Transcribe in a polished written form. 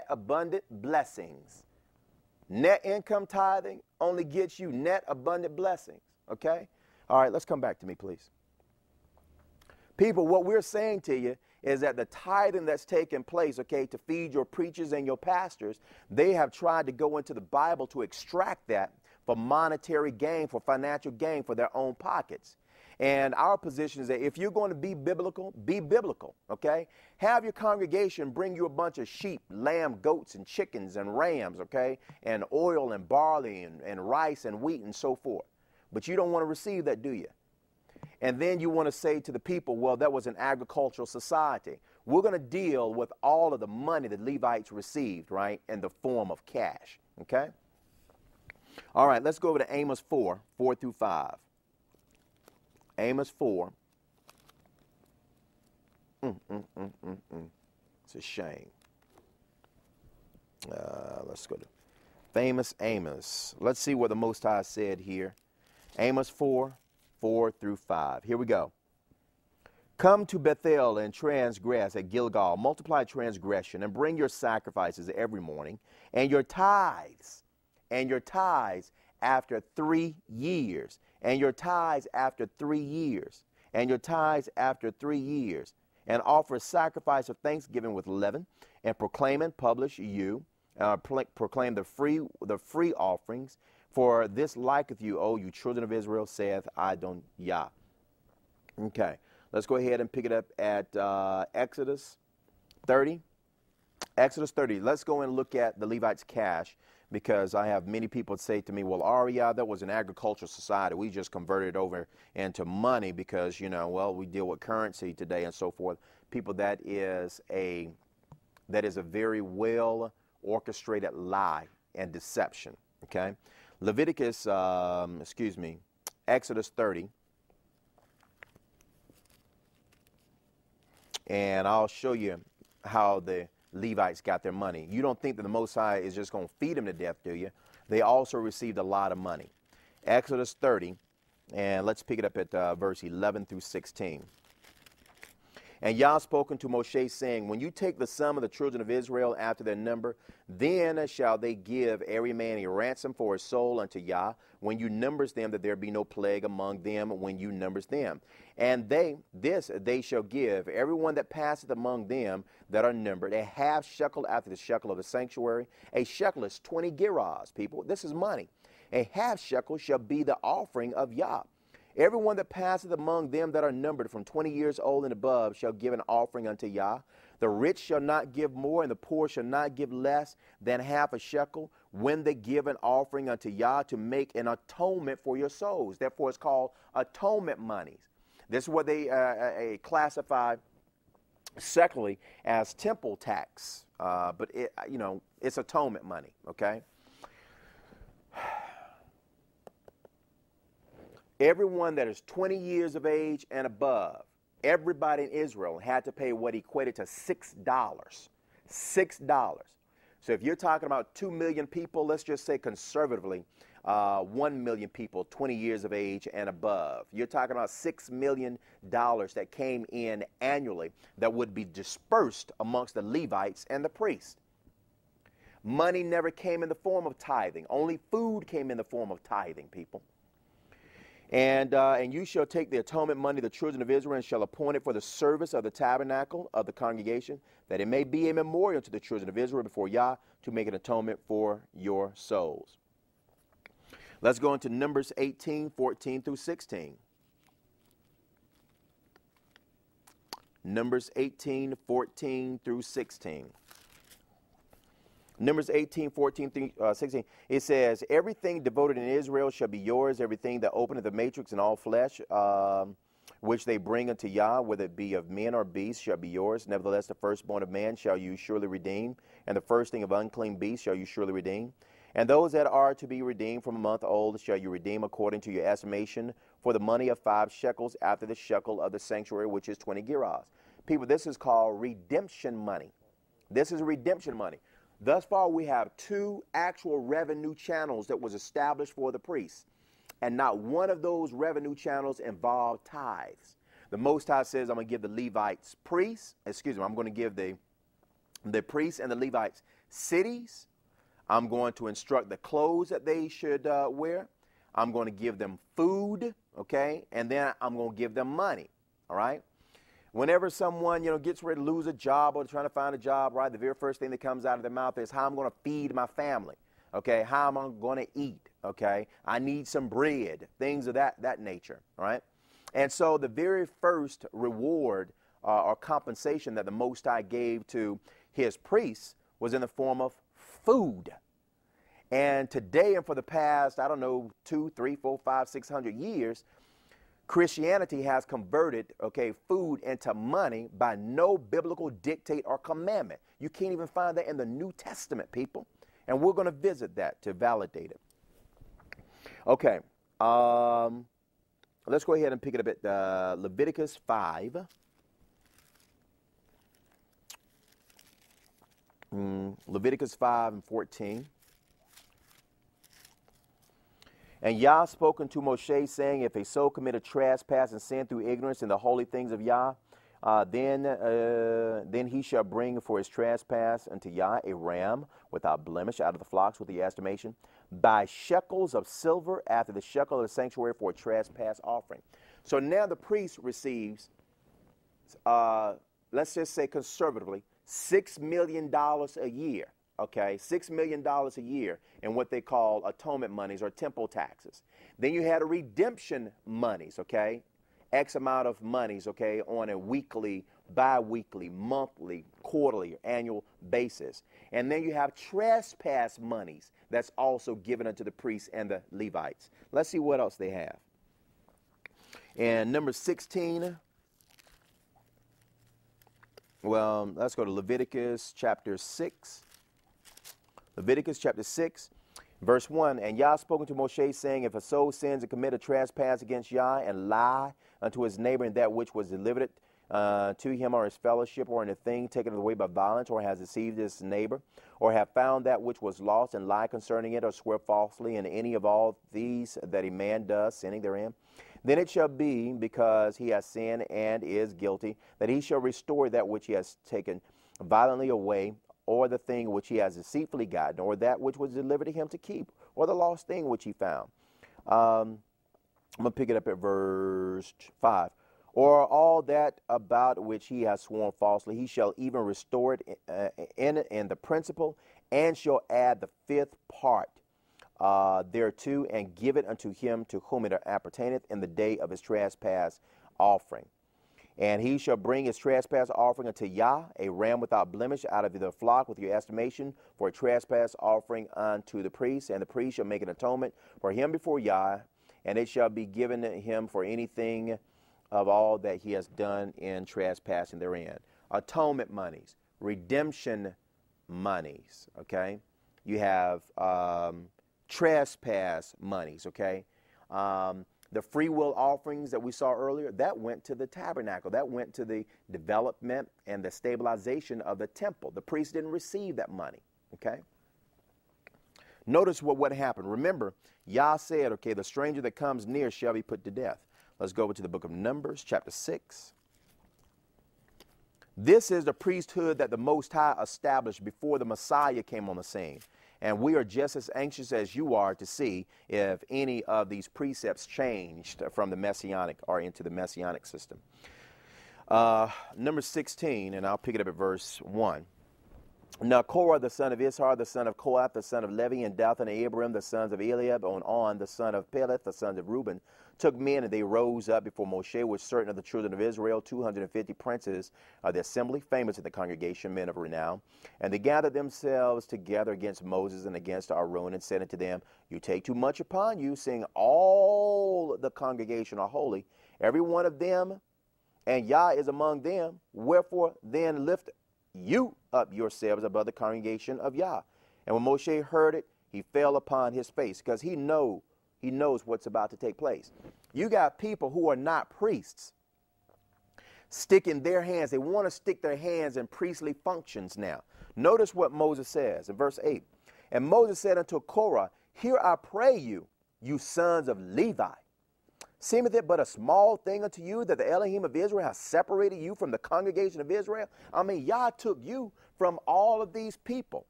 abundant blessings. Net income tithing only gets you net abundant blessings, okay? All right, let's come back to me, please. People, what we're saying to you is that the tithing that's taking place, okay, to feed your preachers and your pastors, they have tried to go into the Bible to extract that for monetary gain, for financial gain, for their own pockets. And our position is that if you're going to be biblical, okay? Have your congregation bring you a bunch of sheep, lamb, goats, and chickens, and rams, okay? And oil and barley and rice and wheat and so forth. But you don't want to receive that, do you? And then you want to say to the people, well, that was an agricultural society. We're going to deal with all of the money the Levites received, right, in the form of cash, okay? All right, let's go over to Amos 4, 4 through 5. Amos 4. It's a shame. Let's go to famous Amos. Let's see what the Most High said here. Amos 4, 4 through 5. Here we go. Come to Bethel and transgress at Gilgal. Multiply transgression and bring your sacrifices every morning and your tithes after 3 years. And your tithes after 3 years, and your tithes after 3 years, and offer a sacrifice of thanksgiving with leaven, and proclaim and publish proclaim the free offerings, for this liketh you, O you children of Israel, saith Adon Yah. Okay, let's go ahead and pick it up at Exodus 30. Exodus 30, let's go and look at the Levites' cash, because I have many people say to me, well, Aria, that was an agricultural society. We just converted it over into money because, you know, well, we deal with currency today and so forth. People, that is a very well orchestrated lie and deception, okay? Exodus 30. And I'll show you how the Levites got their money. You don't think that the Most High is just going to feed them to death, do you? They also received a lot of money. Exodus 30, and let's pick it up at verse 11 through 16. And Yah spoke unto Moshe, saying, when you take the sum of the children of Israel after their number, then shall they give every man a ransom for his soul unto Yah, when you numbers them, that there be no plague among them when you numbers them. And they shall give everyone that passeth among them that are numbered a half shekel after the shekel of the sanctuary. A shekel is 20 gerahs, people. This is money. A half shekel shall be the offering of Yah. Everyone that passeth among them that are numbered from 20 years old and above shall give an offering unto Yah. The rich shall not give more, and the poor shall not give less than half a shekel when they give an offering unto Yah to make an atonement for your souls. Therefore, it's called atonement monies. This is what they classify secularly as temple tax, but it's atonement money. Okay. Everyone that is 20 years of age and above, everybody in Israel had to pay what equated to $6. $6. So if you're talking about 2 million people, let's just say conservatively, 1 million people 20 years of age and above. You're talking about $6 million that came in annually that would be dispersed amongst the Levites and the priests. Money never came in the form of tithing. Only food came in the form of tithing, people. And you shall take the atonement money of the children of Israel and shall appoint it for the service of the tabernacle of the congregation, that it may be a memorial to the children of Israel before Yah, to make an atonement for your souls. Let's go into Numbers 18, 14 through 16. Numbers 18, 14 through 16. Numbers 18, 14 through 16, it says, everything devoted in Israel shall be yours, everything that openeth the matrix and all flesh, which they bring unto Yah, whether it be of men or beasts, shall be yours. Nevertheless, the firstborn of man shall you surely redeem, and the first thing of unclean beasts shall you surely redeem. And those that are to be redeemed from a month old shall you redeem according to your estimation, for the money of 5 shekels after the shekel of the sanctuary, which is 20 gerahs. People, this is called redemption money. This is redemption money. Thus far, we have 2 actual revenue channels that was established for the priests, and not one of those revenue channels involved tithes. The Most High says, I'm going to give the Levites I'm going to give the priests and the Levites cities. I'm going to instruct the clothes that they should wear. I'm going to give them food, okay? And then I'm going to give them money, all right? Whenever someone, gets ready to lose a job or trying to find a job, right, the very first thing that comes out of their mouth is how I'm going to feed my family, okay? How am I going to eat, okay? I need some bread, things of that nature, all right? And so the very first reward or compensation that the Most High gave to his priests was in the form of food. And today and for the past, 2, 3, 4, 5, 600 years, Christianity has converted, food into money by no biblical dictate or commandment. You can't even find that in the New Testament, people. And we're going to visit that to validate it. Okay. Let's go ahead and pick it up at Leviticus 5. Leviticus 5 and 14. And Yah spoke unto Moshe, saying, if a soul commit a trespass and sin through ignorance in the holy things of Yah, then he shall bring for his trespass unto Yah a ram without blemish out of the flocks with the estimation, by shekels of silver after the shekel of the sanctuary for a trespass offering. So now the priest receives, let's just say conservatively, $6 million a year. Okay, $6 million a year in what they call atonement monies or temple taxes. Then you had a redemption monies, okay, X amount of monies, okay, on a weekly, bi-weekly, monthly, quarterly, annual basis. And then you have trespass monies that's also given unto the priests and the Levites. Let's see what else they have. And number 16, well, let's go to Leviticus chapter 6. Leviticus chapter 6, verse 1. And Yah spoke unto Moshe, saying, if a soul sins and commit a trespass against Yah, and lie unto his neighbor in that which was delivered to him or his fellowship, or in a thing taken away by violence, or has deceived his neighbor, or have found that which was lost, and lie concerning it, or swear falsely in any of all these that a man does, sinning therein, then it shall be, because he has sinned and is guilty, that he shall restore that which he has taken violently away, or the thing which he has deceitfully gotten, or that which was delivered to him to keep, or the lost thing which he found. I'm going to pick it up at verse 5. Or all that about which he has sworn falsely, he shall even restore it in the principal, and shall add the fifth part thereto, and give it unto him to whom it appertaineth in the day of his trespass offering. And he shall bring his trespass offering unto Yah, a ram without blemish out of the flock with your estimation, for a trespass offering unto the priest. And the priest shall make an atonement for him before Yah, and it shall be given him for anything of all that he has done in trespassing therein. Atonement monies, redemption monies, okay? You have trespass monies, okay? The free will offerings that we saw earlier, that went to the tabernacle. That went to the development and the stabilization of the temple. The priest didn't receive that money, okay? Notice what happened. Remember, Yah said, okay, the stranger that comes near shall be put to death. Let's go over to the book of Numbers, chapter 6. This is the priesthood that the Most High established before the Messiah came on the scene. And we are just as anxious as you are to see if any of these precepts changed from the Messianic or into the Messianic system. Number 16, and I'll pick it up at verse 1. Now Korah, the son of Ishar, the son of Kohath, the son of Levi, and Dathan and Abiram, the sons of Eliab, On, the son of Peleth, the sons of Reuben, took men, and they rose up before Moshe with certain of the children of Israel, 250 princes of the assembly, famous in the congregation, men of renown. And they gathered themselves together against Moses and against Aaron, and said unto them, you take too much upon you, seeing all the congregation are holy, every one of them, and Yah is among them. Wherefore then lift you up yourselves above the congregation of Yah. And when Moshe heard it, he fell upon his face, because he knows what's about to take place. You got people who are not priests sticking their hands. They want to stick their hands in priestly functions now. Notice what Moses says in verse 8. And Moses said unto Korah, hear I pray you, you sons of Levi. Seemeth it but a small thing unto you that the Elohim of Israel has separated you from the congregation of Israel? I mean, Yah took you from all of these people.